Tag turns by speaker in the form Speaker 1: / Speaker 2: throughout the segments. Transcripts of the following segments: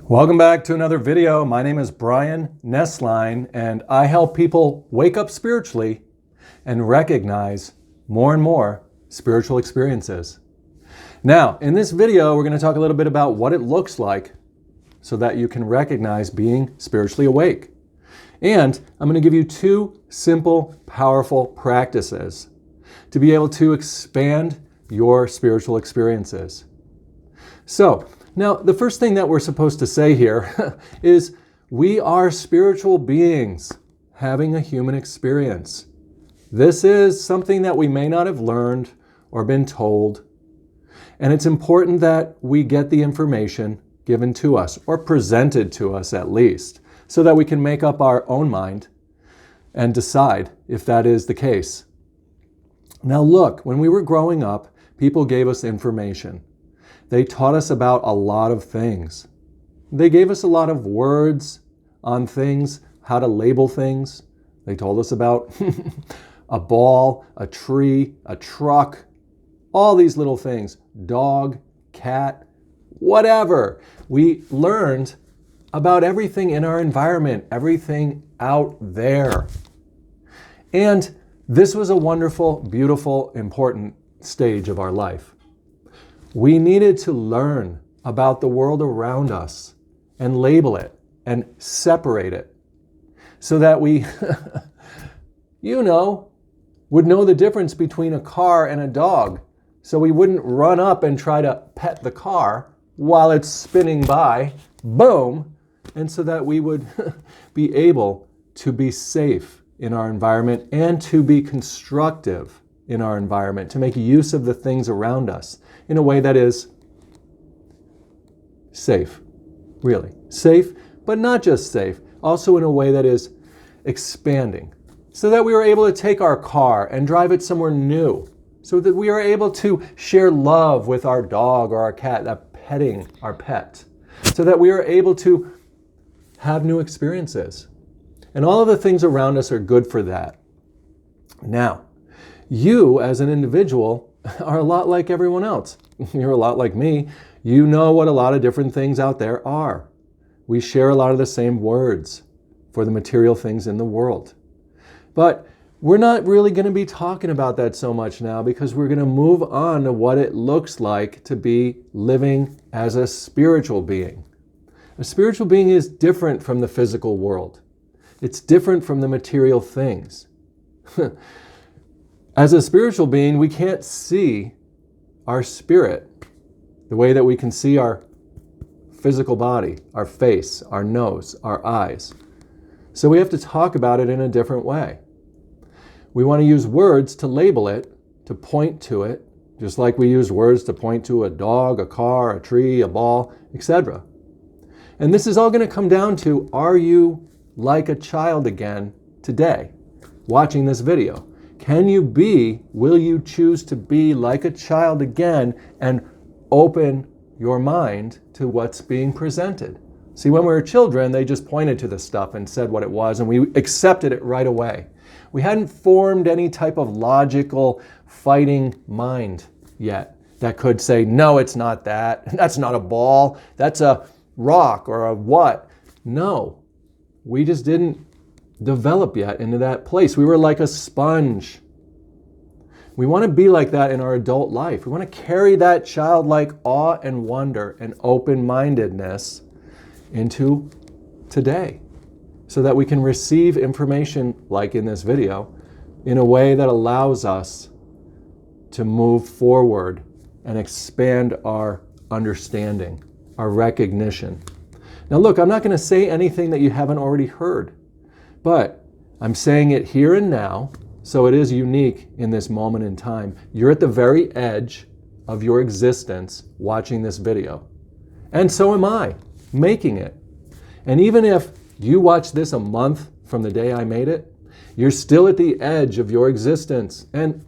Speaker 1: Welcome back to another video. My name is Brian Nesline, and I help people wake up spiritually and recognize more and more spiritual experiences. Now, in this video, we're going to talk a little bit about what it looks like so that you can recognize being spiritually awake. And I'm going to give you two simple, powerful practices to be able to expand your spiritual experiences. So, now, the first thing that we're supposed to say here is we are spiritual beings having a human experience. This is something that we may not have learned or been told, and it's important that we get the information given to us, or presented to us at least, so that we can make up our own mind and decide if that is the case. Now look, when we were growing up, people gave us information. They taught us about a lot of things. They gave us a lot of words on things, how to label things. They told us about a ball, a tree, a truck, all these little things, dog, cat, whatever. We learned about everything in our environment, everything out there. And this was a wonderful, beautiful, important stage of our life. We needed to learn about the world around us and label it and separate it so that we, would know the difference between a car and a dog. So we wouldn't run up and try to pet the car while it's spinning by, boom, and so that we would be able to be safe in our environment and to be constructive in our environment, to make use of the things around us in a way that is safe, really. Safe, but not just safe, also in a way that is expanding, so that we are able to take our car and drive it somewhere new, so that we are able to share love with our dog or our cat, that petting our pet, so that we are able to have new experiences. And all of the things around us are good for that. Now, you as an individual are a lot like everyone else. You're a lot like me. You know what a lot of different things out there are. We share a lot of the same words for the material things in the world. But we're not really going to be talking about that so much now, because we're going to move on to what it looks like to be living as a spiritual being. A spiritual being is different from the physical world. It's different from the material things. As a spiritual being, we can't see our spirit the way that we can see our physical body, our face, our nose, our eyes. So we have to talk about it in a different way. We want to use words to label it, to point to it, just like we use words to point to a dog, a car, a tree, a ball, etc. And this is all going to come down to, are you like a child again today, watching this video? Will you choose to be like a child again and open your mind to what's being presented? See, when we were children, they just pointed to the stuff and said what it was, and we accepted it right away. We hadn't formed any type of logical fighting mind yet that could say, no, it's not that. That's not a ball. That's a rock or a what. No, we just didn't develop yet into that place. We were like a sponge. We want to be like that in our adult life. We want to carry that childlike awe and wonder and open-mindedness into today, so that we can receive information like in this video in a way that allows us to move forward and expand our understanding, our recognition. Now look, I'm not going to say anything that you haven't already heard. But I'm saying it here and now, so it is unique in this moment in time. You're at the very edge of your existence watching this video. And so am I, making it. And even if you watch this a month from the day I made it, you're still at the edge of your existence. And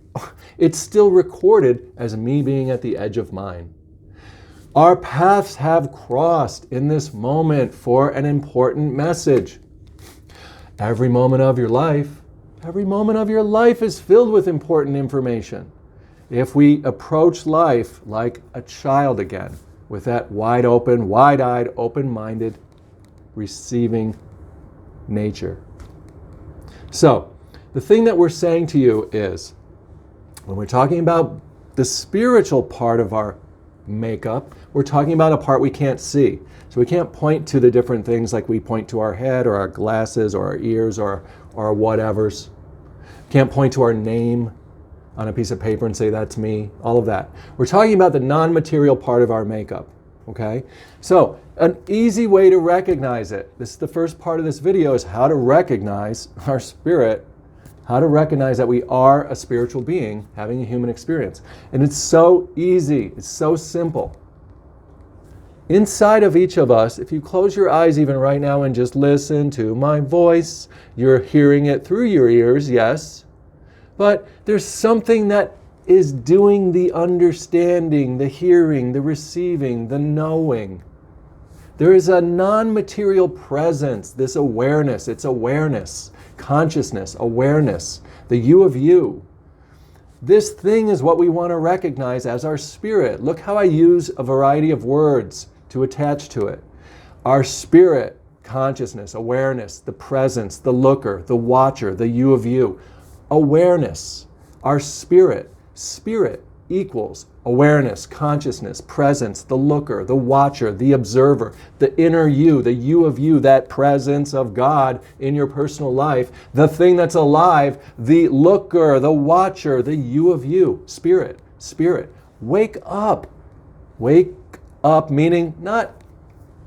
Speaker 1: it's still recorded as me being at the edge of mine. Our paths have crossed in this moment for an important message. Every moment of your life is filled with important information. If we approach life like a child again, with that wide open, wide-eyed, open-minded, receiving nature. So, the thing that we're saying to you is, when we're talking about the spiritual part of our makeup, we're talking about a part we can't see. So we can't point to the different things like we point to our head or our glasses or our ears or our whatevers. Can't point to our name on a piece of paper and say, that's me, all of that. We're talking about the non-material part of our makeup, okay? So an easy way to recognize it, this is the first part of this video, is how to recognize our spirit, how to recognize that we are a spiritual being having a human experience. And it's so easy, it's so simple. Inside of each of us, if you close your eyes even right now and just listen to my voice, you're hearing it through your ears, yes, but there's something that is doing the understanding, the hearing, the receiving, the knowing. There is a non-material presence, this awareness, it's awareness, consciousness, awareness, the you of you. This thing is what we want to recognize as our spirit. Look how I use a variety of words to attach to it. Our spirit, consciousness, awareness, the presence, the looker, the watcher, the you of you. Awareness, our spirit. Spirit equals awareness, consciousness, presence, the looker, the watcher, the observer, the inner you, the you of you, that presence of God in your personal life, the thing that's alive, the looker, the watcher, the you of you. Spirit, spirit. Wake up. Wake up meaning not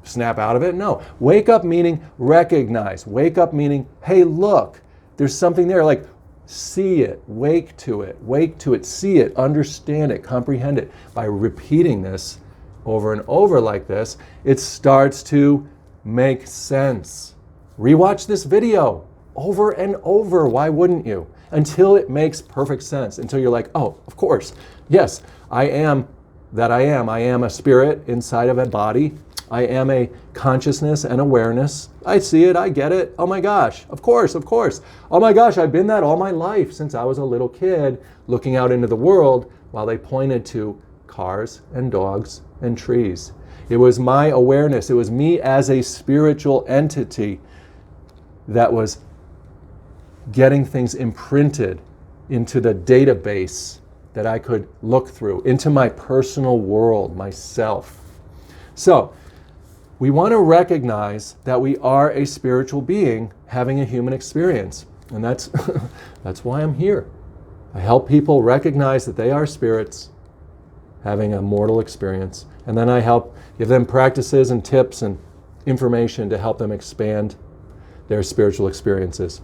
Speaker 1: snap out of it, no. Wake up meaning recognize. Wake up meaning, hey, look, there's something there, like see it, wake to it, see it, understand it, comprehend it. By repeating this over and over like this, it starts to make sense. Rewatch this video over and over, why wouldn't you? Until it makes perfect sense, until you're like, oh, of course, yes, I am a spirit inside of a body. I am a consciousness and awareness. I see it, I get it. Oh my gosh, of course. Oh my gosh, I've been that all my life since I was a little kid looking out into the world while they pointed to cars and dogs and trees. It was my awareness, it was me as a spiritual entity that was getting things imprinted into the database that I could look through, into my personal world, myself. So, we want to recognize that we are a spiritual being having a human experience. And that's, that's why I'm here. I help people recognize that they are spirits having a mortal experience. And then I help give them practices and tips and information to help them expand their spiritual experiences.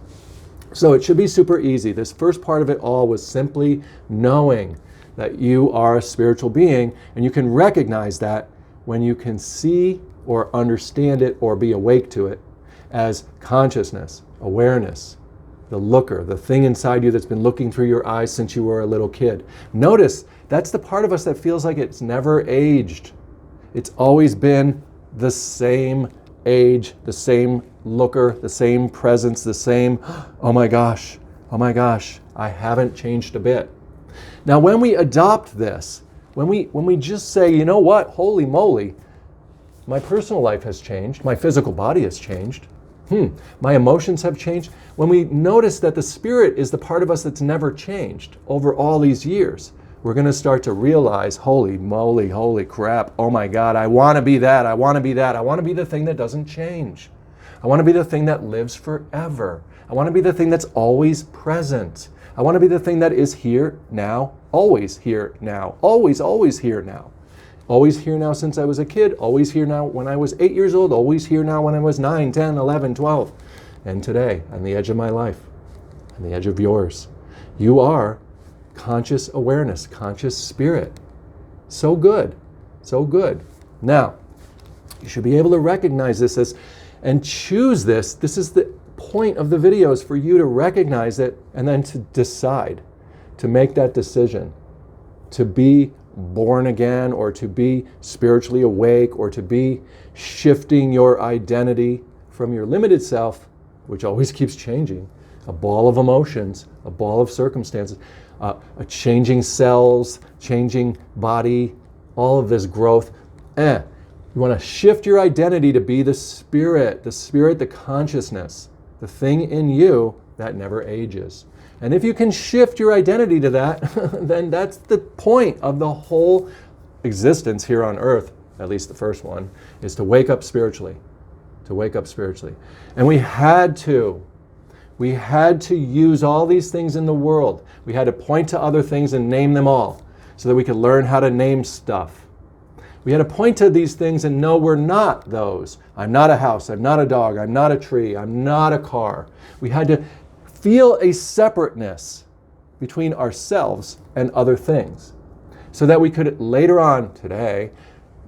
Speaker 1: So it should be super easy. This first part of it all was simply knowing that you are a spiritual being, and you can recognize that when you can see or understand it or be awake to it as consciousness, awareness, the looker, the thing inside you that's been looking through your eyes since you were a little kid. Notice, that's the part of us that feels like it's never aged. It's always been the same age, the same looker, the same presence, the same, oh my gosh, I haven't changed a bit. Now when we adopt this, when we just say, you know what, holy moly, my personal life has changed, my physical body has changed, my emotions have changed. When we notice that the spirit is the part of us that's never changed over all these years, we're going to start to realize, holy moly, holy crap, oh my God, I want to be that, I want to be that, I want to be the thing that doesn't change. I want to be the thing that lives forever. I want to be the thing that's always present. I want to be the thing that is here now, always here now, always here now. Always here now since I was a kid, always here now when I was 8 years old, always here now when I was 9, 10, 11, 12. And today, on the edge of my life, on the edge of yours, you are conscious awareness, conscious spirit. So good, so good. Now, you should be able to recognize this as, and choose this. This is the point of the videos, for you to recognize it and then to decide, to make that decision, to be born again, or to be spiritually awake, or to be shifting your identity from your limited self, which always keeps changing, a ball of emotions, a ball of circumstances, a changing cells, changing body, all of this growth, You want to shift your identity to be the spirit, the consciousness, the thing in you that never ages. And if you can shift your identity to that, then that's the point of the whole existence here on earth, at least the first one, is to wake up spiritually. To wake up spiritually. And we had to use all these things in the world. We had to point to other things and name them all so that we could learn how to name stuff. We had to point to these things and know we're not those. I'm not a house, I'm not a dog, I'm not a tree, I'm not a car. We had to feel a separateness between ourselves and other things so that we could later on today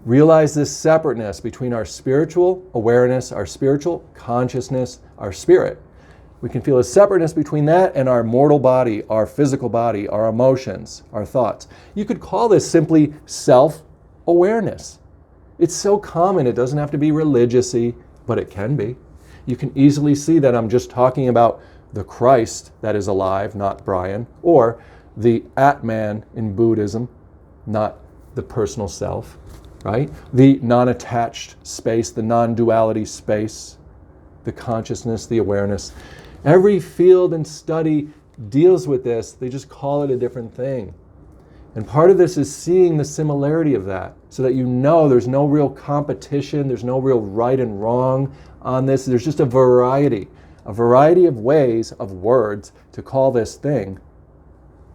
Speaker 1: realize this separateness between our spiritual awareness, our spiritual consciousness, our spirit. We can feel a separateness between that and our mortal body, our physical body, our emotions, our thoughts. You could call this simply self-awareness. It's so common, it doesn't have to be religious-y, but it can be. You can easily see that I'm just talking about the Christ that is alive, not Brian, or the Atman in Buddhism, not the personal self, right? The non-attached space, the non-duality space, the consciousness, the awareness. Every field and study deals with this. They just call it a different thing. And part of this is seeing the similarity of that so that you know there's no real competition, there's no real right and wrong on this. There's just a variety of ways, of words to call this thing,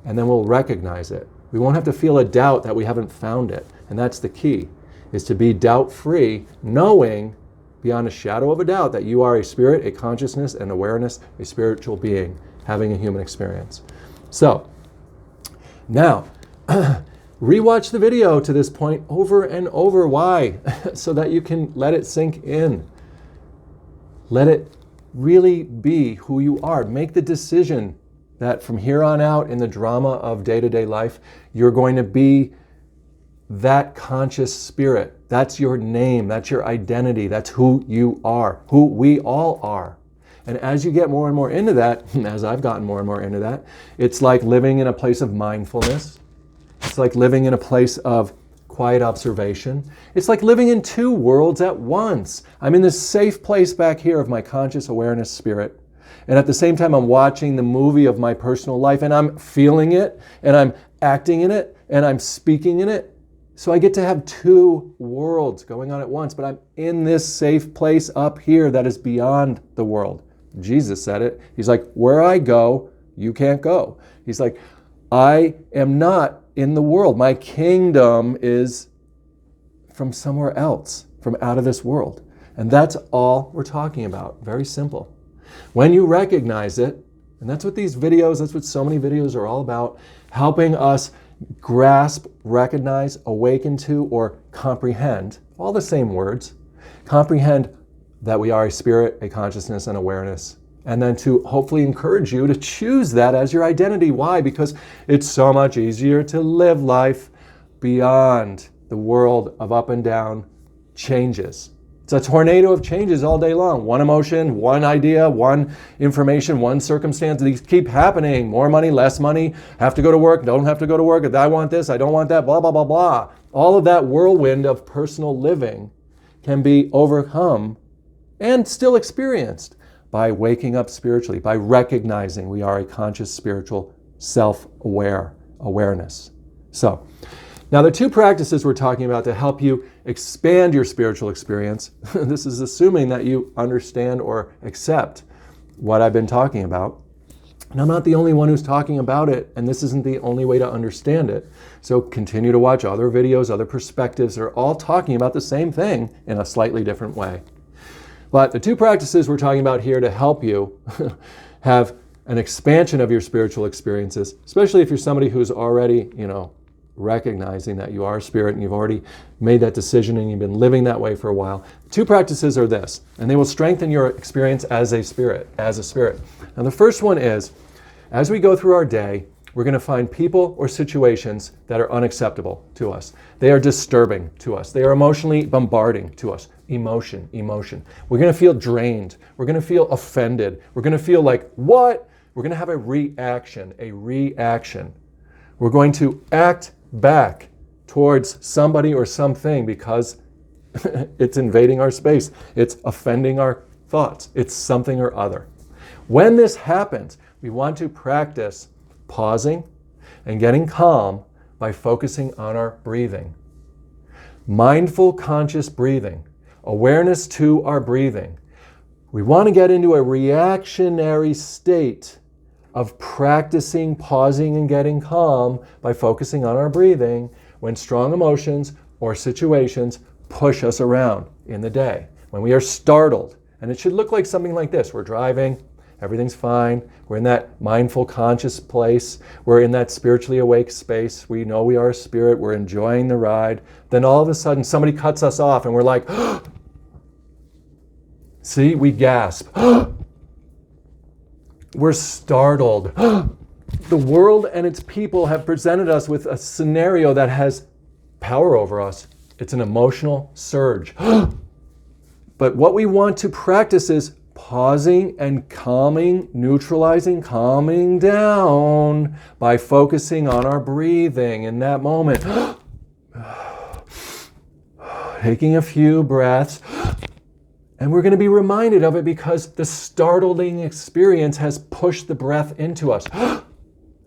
Speaker 1: and then we'll recognize it. We won't have to feel a doubt that we haven't found it. And that's the key, is to be doubt-free, knowing beyond a shadow of a doubt that you are a spirit, a consciousness, an awareness, a spiritual being having a human experience. So, now, rewatch the video to this point over and over. Why? So that you can let it sink in. Let it really be who you are. Make the decision that from here on out in the drama of day-to-day life, you're going to be that conscious spirit. That's your name, that's your identity, that's who you are, who we all are. And as you get more and more into that, as I've gotten more and more into that, it's like living in a place of mindfulness. It's like living in a place of quiet observation. It's like living in two worlds at once. I'm in this safe place back here of my conscious awareness spirit. And at the same time, I'm watching the movie of my personal life and I'm feeling it and I'm acting in it and I'm speaking in it. So I get to have two worlds going on at once, but I'm in this safe place up here that is beyond the world. Jesus said it. He's like, where I go, you can't go. He's like, I am not in the world. My kingdom is from somewhere else, from out of this world. And that's all we're talking about. Very simple. When you recognize it, and that's what these videos, that's what so many videos are all about, helping us grasp, recognize, awaken to, or comprehend, all the same words, comprehend that we are a spirit, a consciousness, and awareness. And then to hopefully encourage you to choose that as your identity. Why? Because it's so much easier to live life beyond the world of up and down changes. It's a tornado of changes all day long. One emotion, one idea, one information, one circumstance. These keep happening. More money, less money, have to go to work, don't have to go to work. I want this, I don't want that, blah, blah, blah, blah. All of that whirlwind of personal living can be overcome and still experienced by waking up spiritually, by recognizing we are a conscious, spiritual, self-aware awareness. So, now the two practices we're talking about to help you expand your spiritual experience, this is assuming that you understand or accept what I've been talking about. And I'm not the only one who's talking about it, and this isn't the only way to understand it. So continue to watch other videos, other perspectives. They're all talking about the same thing in a slightly different way. But the two practices we're talking about here to help you have an expansion of your spiritual experiences, especially if you're somebody who's already, recognizing that you are a spirit and you've already made that decision and you've been living that way for a while. Two practices are this, and they will strengthen your experience as a spirit. Now the first one is, as we go through our day, we're going to find people or situations that are unacceptable to us. They are disturbing to us. They are emotionally bombarding to us. Emotion. We're going to feel drained. We're going to feel offended. We're going to feel like, what? We're going to have a reaction. We're going to act back towards somebody or something because It's invading our space. It's offending our thoughts. It's something or other. When this happens, we want to practice pausing and getting calm by focusing on our breathing. Mindful, conscious breathing, awareness to our breathing. We want to get into a reactionary state of practicing pausing and getting calm by focusing on our breathing when strong emotions or situations push us around in the day. When we are startled, and it should look like something like this. We're driving, everything's fine. We're in that mindful, conscious place. We're in that spiritually awake space. We know we are a spirit. We're enjoying the ride. Then all of a sudden, somebody cuts us off and we're like, see, we gasp. We're startled. The world and its people have presented us with a scenario that has power over us. It's an emotional surge. But what we want to practice is pausing and calming, neutralizing, calming down by focusing on our breathing in that moment. Taking a few breaths. And we're going to be reminded of it because the startling experience has pushed the breath into us.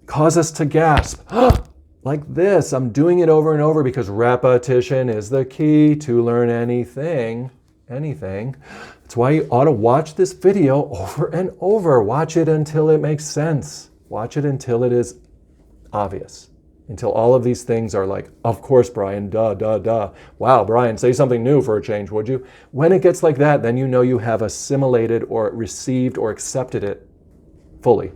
Speaker 1: Cause us to gasp. Like this. I'm doing it over and over because repetition is the key to learn anything. That's why you ought to watch this video over and over. Watch it until it makes sense. Watch it until it is obvious. Until all of these things are like, of course, Brian, duh. Wow, Brian, say something new for a change, would you? When it gets like that, then you know you have assimilated or received or accepted it fully.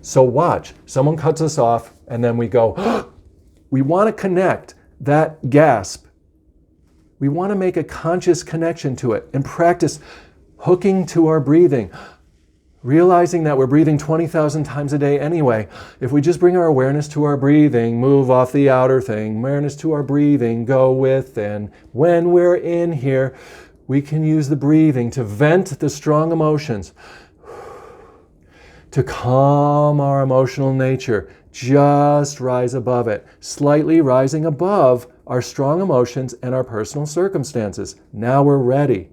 Speaker 1: So watch, someone cuts us off and then we go, we want to connect that gasp. We want to make a conscious connection to it and practice hooking to our breathing. Realizing that we're breathing 20,000 times a day anyway. If we just bring our awareness to our breathing, move off the outer thing, awareness to our breathing, go within. When we're in here, we can use the breathing to vent the strong emotions, to calm our emotional nature. Just rise above it, slightly rising above our strong emotions and our personal circumstances. Now we're ready.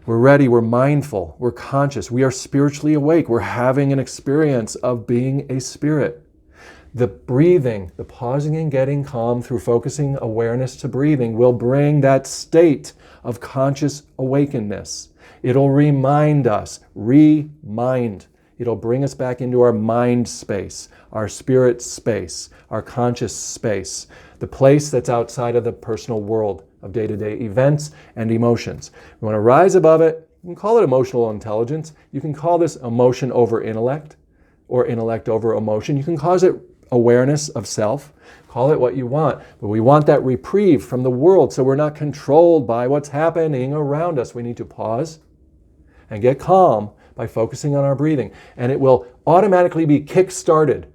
Speaker 1: We're ready, we're mindful, we're conscious, we are spiritually awake, we're having an experience of being a spirit. The breathing, the pausing and getting calm through focusing awareness to breathing will bring that state of conscious awakeness. It'll remind us, it'll bring us back into our mind space, our spirit space, our conscious space, the place that's outside of the personal world of day-to-day events and emotions. We want to rise above it. You can call it emotional intelligence. You can call this emotion over intellect or intellect over emotion. You can call it awareness of self. Call it what you want. But we want that reprieve from the world so we're not controlled by what's happening around us. We need to pause and get calm by focusing on our breathing. And it will automatically be kick-started.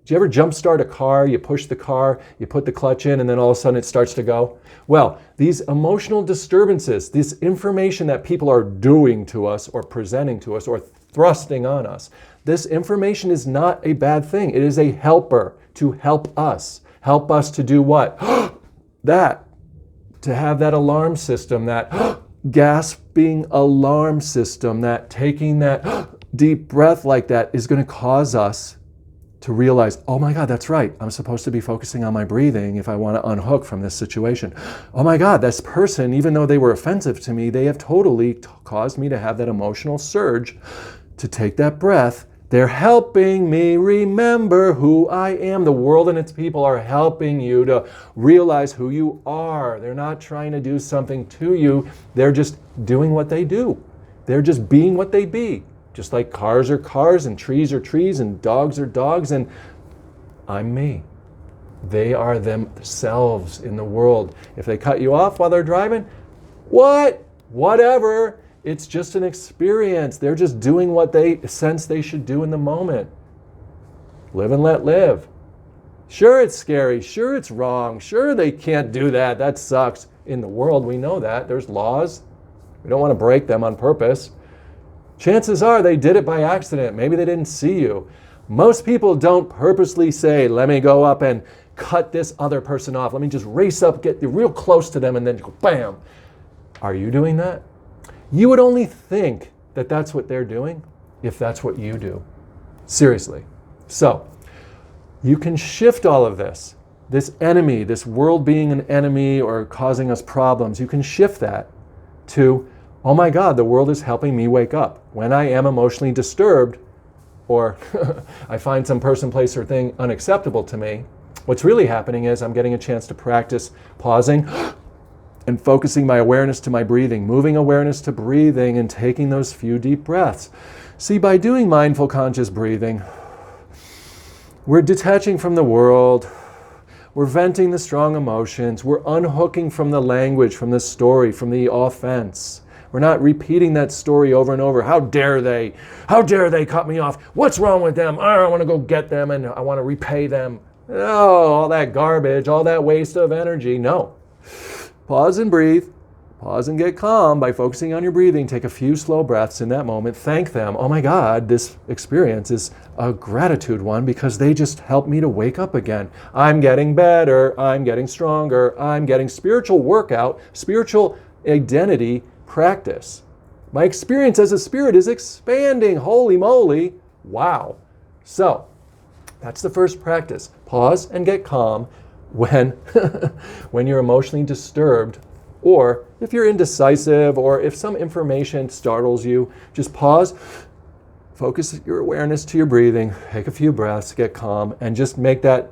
Speaker 1: Do you ever jump start a car? You push the car, you put the clutch in, and then all of a sudden it starts to go? Well, these emotional disturbances, this information that people are doing to us or presenting to us or thrusting on us, this information is not a bad thing. It is a helper to help us. Help us to do what? To have that alarm system, that gasping alarm system, that taking that deep breath like that is going to cause us to realize, oh my God, that's right. I'm supposed to be focusing on my breathing if I want to unhook from this situation. Oh my God, this person, even though they were offensive to me, they have totally caused me to have that emotional surge to take that breath. They're helping me remember who I am. The world and its people are helping you to realize who you are. They're not trying to do something to you. They're just doing what they do. They're just being what they be. Just like cars are cars and trees are trees and dogs are dogs and I'm me. They are themselves in the world. If they cut you off while they're driving, whatever. It's just an experience. They're just doing what they sense they should do in the moment. Live and let live. Sure, it's scary. Sure, it's wrong. Sure, they can't do that. That sucks. In the world, we know that. There's laws. We don't want to break them on purpose. Chances are they did it by accident. Maybe they didn't see you. Most people don't purposely say, let me go up and cut this other person off. Let me just race up, get real close to them, and then go bam. Are you doing that? You would only think that that's what they're doing if that's what you do. Seriously. So, you can shift all of this. This enemy, this world being an enemy or causing us problems, you can shift that to, oh my God, the world is helping me wake up. When I am emotionally disturbed, or I find some person, place, or thing unacceptable to me, what's really happening is I'm getting a chance to practice pausing and focusing my awareness to my breathing, moving awareness to breathing and taking those few deep breaths. See, by doing mindful conscious breathing, we're detaching from the world, we're venting the strong emotions, we're unhooking from the language, from the story, from the offense. We're not repeating that story over and over. How dare they? How dare they cut me off? What's wrong with them? I want to go get them and I want to repay them. No, all that garbage, all that waste of energy. No. Pause and breathe. Pause and get calm by focusing on your breathing. Take a few slow breaths in that moment. Thank them. Oh my God, this experience is a gratitude one because they just helped me to wake up again. I'm getting better. I'm getting stronger. I'm getting spiritual workout, spiritual identity practice. My experience as a spirit is expanding. Holy moly. Wow. So, that's the first practice. Pause and get calm when, when you're emotionally disturbed, or if you're indecisive, or if some information startles you. Just pause, focus your awareness to your breathing, take a few breaths, get calm, and just make that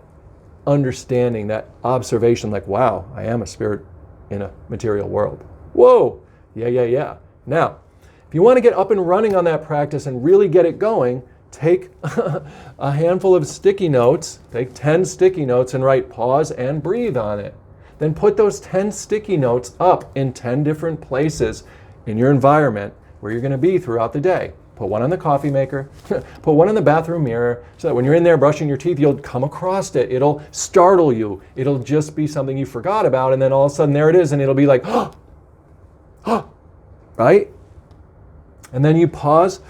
Speaker 1: understanding, that observation like, wow, I am a spirit in a material world. Whoa, yeah. Now, if you want to get up and running on that practice and really get it going, take a handful of sticky notes, take 10 sticky notes and write pause and breathe on it. Then put those 10 sticky notes up in 10 different places in your environment where you're going to be throughout the day. Put one on the coffee maker, put one in the bathroom mirror, so that when you're in there brushing your teeth, you'll come across it. It'll startle you. It'll just be something you forgot about, and then all of a sudden there it is, and it'll be like, right? And then you pause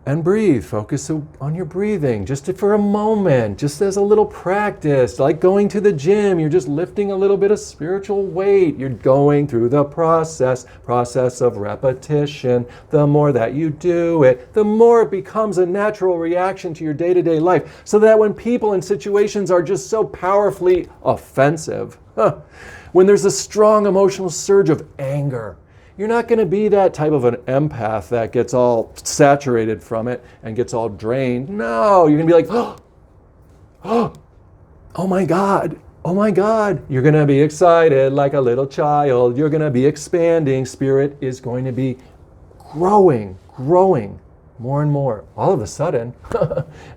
Speaker 1: and breathe. Focus on your breathing just for a moment, just as a little practice, like going to the gym. You're just lifting a little bit of spiritual weight. You're going through the process of repetition. The more that you do it, the more it becomes a natural reaction to your day-to-day life, so that when people and situations are just so powerfully offensive, when there's a strong emotional surge of anger, you're not going to be that type of an empath that gets all saturated from it and gets all drained. No, you're going to be like, oh my God. You're going to be excited like a little child. You're going to be expanding. Spirit is going to be growing more and more. All of a sudden,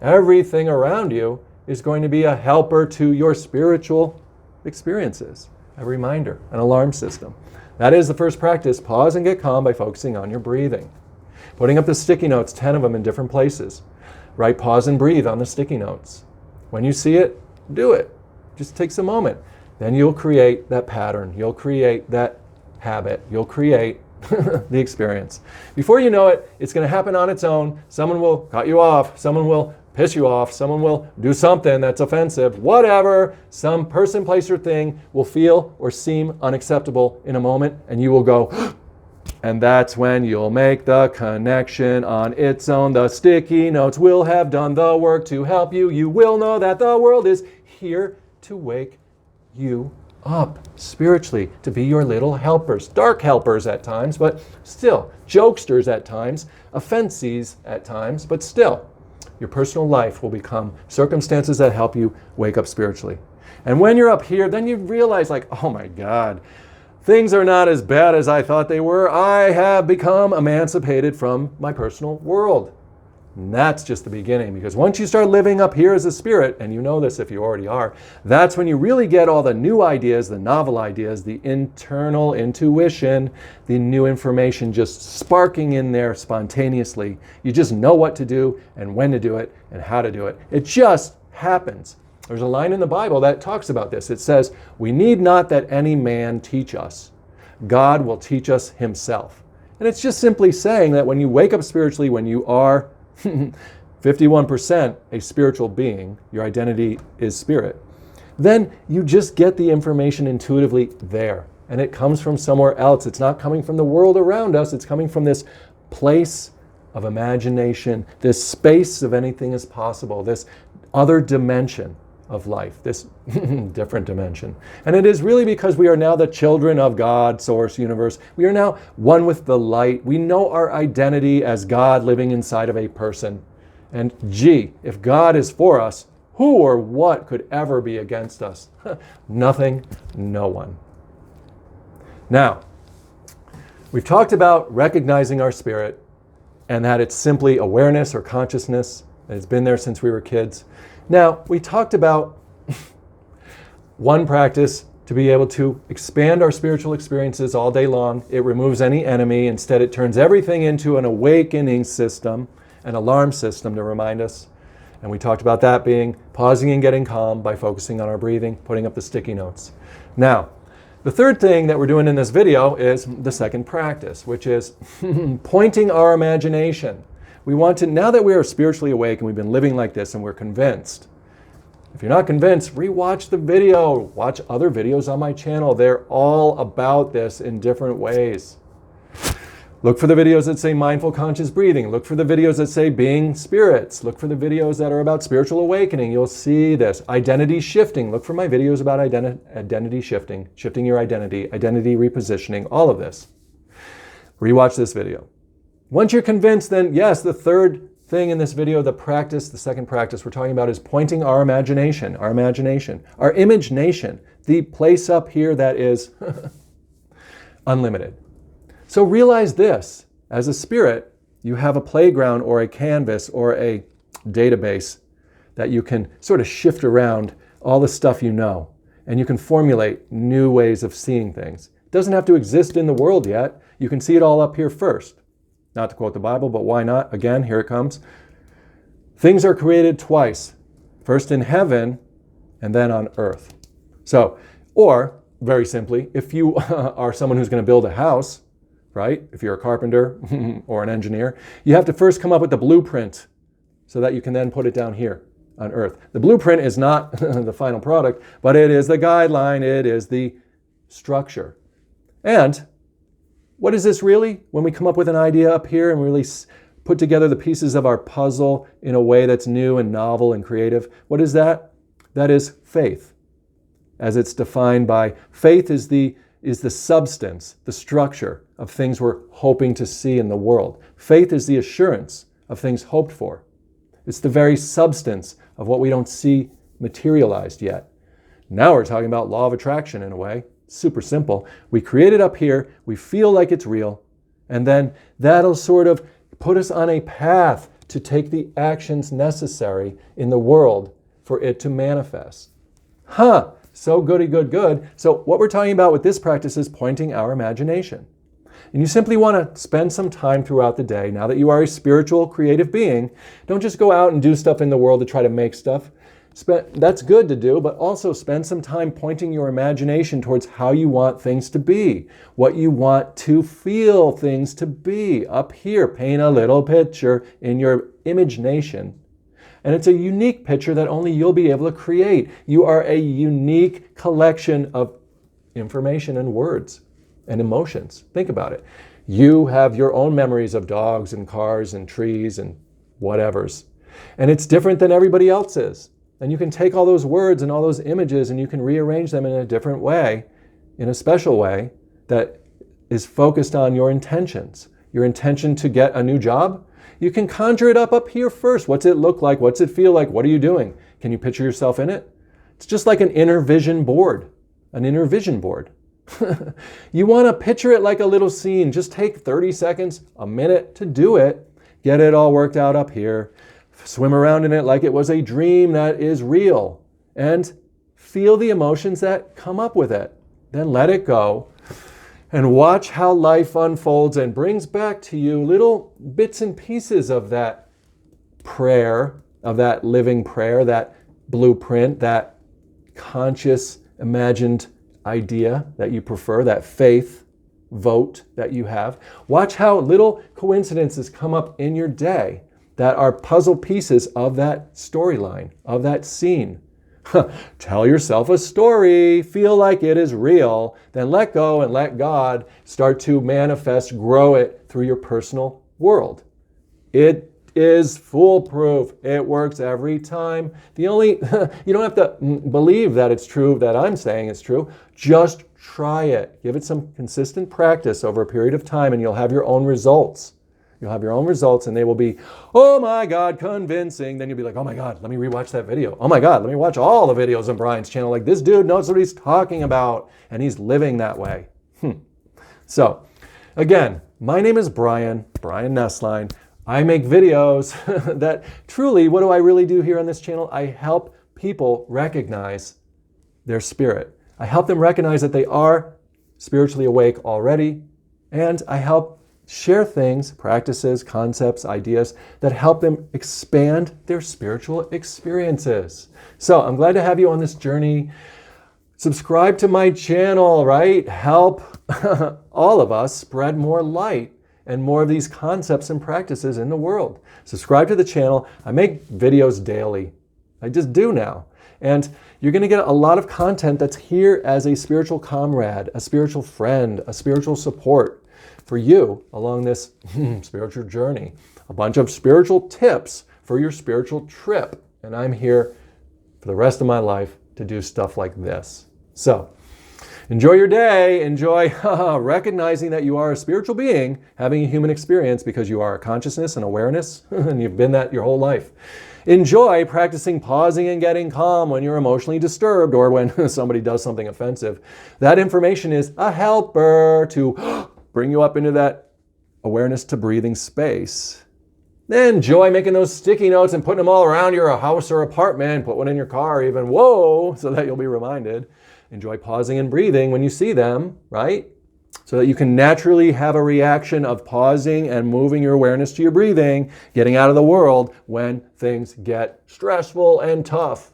Speaker 1: everything around you is going to be a helper to your spiritual experiences, a reminder, an alarm system. That is the first practice. Pause and get calm by focusing on your breathing. Putting up the sticky notes, 10 of them in different places. Write pause and breathe on the sticky notes. When you see it, do it. Just takes a moment. Then you'll create that pattern. You'll create that habit. You'll create the experience. Before you know it, it's going to happen on its own. Someone will cut you off. Someone will piss you off. Someone will do something that's offensive. Whatever. Some person, place, or thing will feel or seem unacceptable in a moment, and you will go, and that's when you'll make the connection on its own. The sticky notes will have done the work to help you. You will know that the world is here to wake you up spiritually, to be your little helpers. Dark helpers at times, but still. Jokesters at times. Offensees at times, but still. Your personal life will become circumstances that help you wake up spiritually. And when you're up here, then you realize like, oh my God, things are not as bad as I thought they were. I have become emancipated from my personal world. And that's just the beginning, because once you start living up here as a spirit, and you know this if you already are, that's when you really get all the new ideas, the novel ideas, the internal intuition, the new information just sparking in there spontaneously. You just know what to do and when to do it and how to do it. It just happens. There's a line in the Bible that talks about this. It says, "We need not that any man teach us. God will teach us himself." And it's just simply saying that when you wake up spiritually, when you are 51% a spiritual being, your identity is spirit, then you just get the information intuitively there. and it comes from somewhere else. It's not coming from the world around us. It's coming from this place of imagination, this space of anything is possible, this other dimension of life, this different dimension. And it is really because we are now the children of God, source, universe. We are now one with the light. We know our identity as God living inside of a person. And gee, if God is for us, who or what could ever be against us? Nothing, no one. Now, we've talked about recognizing our spirit and that it's simply awareness or consciousness. It's been there since we were kids. Now, we talked about one practice to be able to expand our spiritual experiences all day long. It removes any enemy. Instead, it turns everything into an awakening system, an alarm system to remind us. And we talked about that being pausing and getting calm by focusing on our breathing, putting up the sticky notes. Now, the third thing that we're doing in this video is the second practice, which is pointing our imagination. We want to, now that we are spiritually awake and we've been living like this and we're convinced. If you're not convinced, rewatch the video. Watch other videos on my channel. They're all about this in different ways. Look for the videos that say mindful conscious breathing. Look for the videos that say being spirits. Look for the videos that are about spiritual awakening. You'll see this. Identity shifting. Look for my videos about identity shifting, shifting your identity repositioning, all of this. Rewatch this video. Once you're convinced, then yes, the third thing in this video, the second practice we're talking about is pointing our imagination, our image nation, the place up here that is unlimited. So realize this, as a spirit, you have a playground or a canvas or a database that you can sort of shift around all the stuff you know, and you can formulate new ways of seeing things. It doesn't have to exist in the world yet. You can see it all up here first. Not to quote the Bible, but why not? Again, here it comes. Things are created twice, first in heaven and then on earth. So, or very simply, if you are someone who's going to build a house, right? If you're a carpenter or an engineer, you have to first come up with the blueprint so that you can then put it down here on earth. The blueprint is not the final product, but it is the guideline, it is the structure. And what is this really? When we come up with an idea up here and really put together the pieces of our puzzle in a way that's new and novel and creative, what is that? That is faith. As it's defined by, faith is the substance, the structure of things we're hoping to see in the world. Faith is the assurance of things hoped for. It's the very substance of what we don't see materialized yet. Now we're talking about law of attraction in a way. Super simple. We create it up here, we feel like it's real, and then that'll sort of put us on a path to take the actions necessary in the world for it to manifest. So goody good. So what we're talking about with this practice is pointing our imagination. And you simply want to spend some time throughout the day, now that you are a spiritual, creative being. Don't just go out and do stuff in the world to try to make stuff. That's good to do, but also spend some time pointing your imagination towards how you want things to be, what you want to feel things to be. Up here, paint a little picture in your image nation. And it's a unique picture that only you'll be able to create. You are a unique collection of information and words and emotions. Think about it. You have your own memories of dogs and cars and trees and whatevers. And it's different than everybody else's. And you can take all those words and all those images and you can rearrange them in a different way, in a special way that is focused on your intentions. Your intention to get a new job? You can conjure it up here first. What's it look like? What's it feel like? What are you doing? Can you picture yourself in it? It's just like an inner vision board. An inner vision board. You want to picture it like a little scene. Just take 30 seconds, a minute to do it. Get it all worked out up here. Swim around in it like it was a dream that is real. And feel the emotions that come up with it. Then let it go. And watch how life unfolds and brings back to you little bits and pieces of that prayer, of that living prayer, that blueprint, that conscious, imagined idea that you prefer, that faith vote that you have. Watch how little coincidences come up in your day that are puzzle pieces of that storyline, of that scene. Tell yourself a story, feel like it is real, then let go and let God start to manifest, grow it through your personal world. It is foolproof. It works every time. You don't have to believe that it's true, that I'm saying it's true. Just try it. Give it some consistent practice over a period of time and you'll have your own results. You'll have your own results and they will be, oh my God, convincing. Then you'll be like, oh my God, let me rewatch that video. Oh my God, let me watch all the videos on Brian's channel. Like, this dude knows what he's talking about and he's living that way. So again, my name is Brian Nesline. I make videos that truly, what do I really do here on this channel? I help people recognize their spirit. I help them recognize that they are spiritually awake already, and I help share things, practices, concepts, ideas that help them expand their spiritual experiences. So I'm glad to have you on this journey. Subscribe to my channel, right? Help all of us spread more light and more of these concepts and practices in the world. Subscribe to the channel. I make videos daily. I just do now. And you're going to get a lot of content that's here as a spiritual comrade, a spiritual friend, a spiritual support for you along this spiritual journey. A bunch of spiritual tips for your spiritual trip. And I'm here for the rest of my life to do stuff like this. So enjoy your day. Enjoy recognizing that you are a spiritual being having a human experience because you are a consciousness and awareness, and you've been that your whole life. Enjoy practicing pausing and getting calm when you're emotionally disturbed or when somebody does something offensive. That information is a helper to bring you up into that awareness to breathing space. Then enjoy making those sticky notes and putting them all around your house or apartment. Put one in your car even, whoa, so that you'll be reminded. Enjoy pausing and breathing when you see them, right? So that you can naturally have a reaction of pausing and moving your awareness to your breathing, getting out of the world when things get stressful and tough.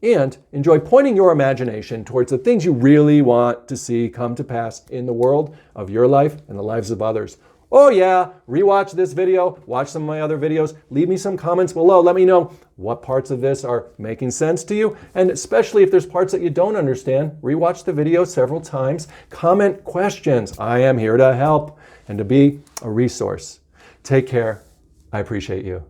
Speaker 1: And enjoy pointing your imagination towards the things you really want to see come to pass in the world of your life and the lives of others. Oh yeah, rewatch this video, watch some of my other videos, leave me some comments below. Let me know what parts of this are making sense to you. And especially if there's parts that you don't understand, rewatch the video several times, comment questions. I am here to help and to be a resource. Take care. I appreciate you.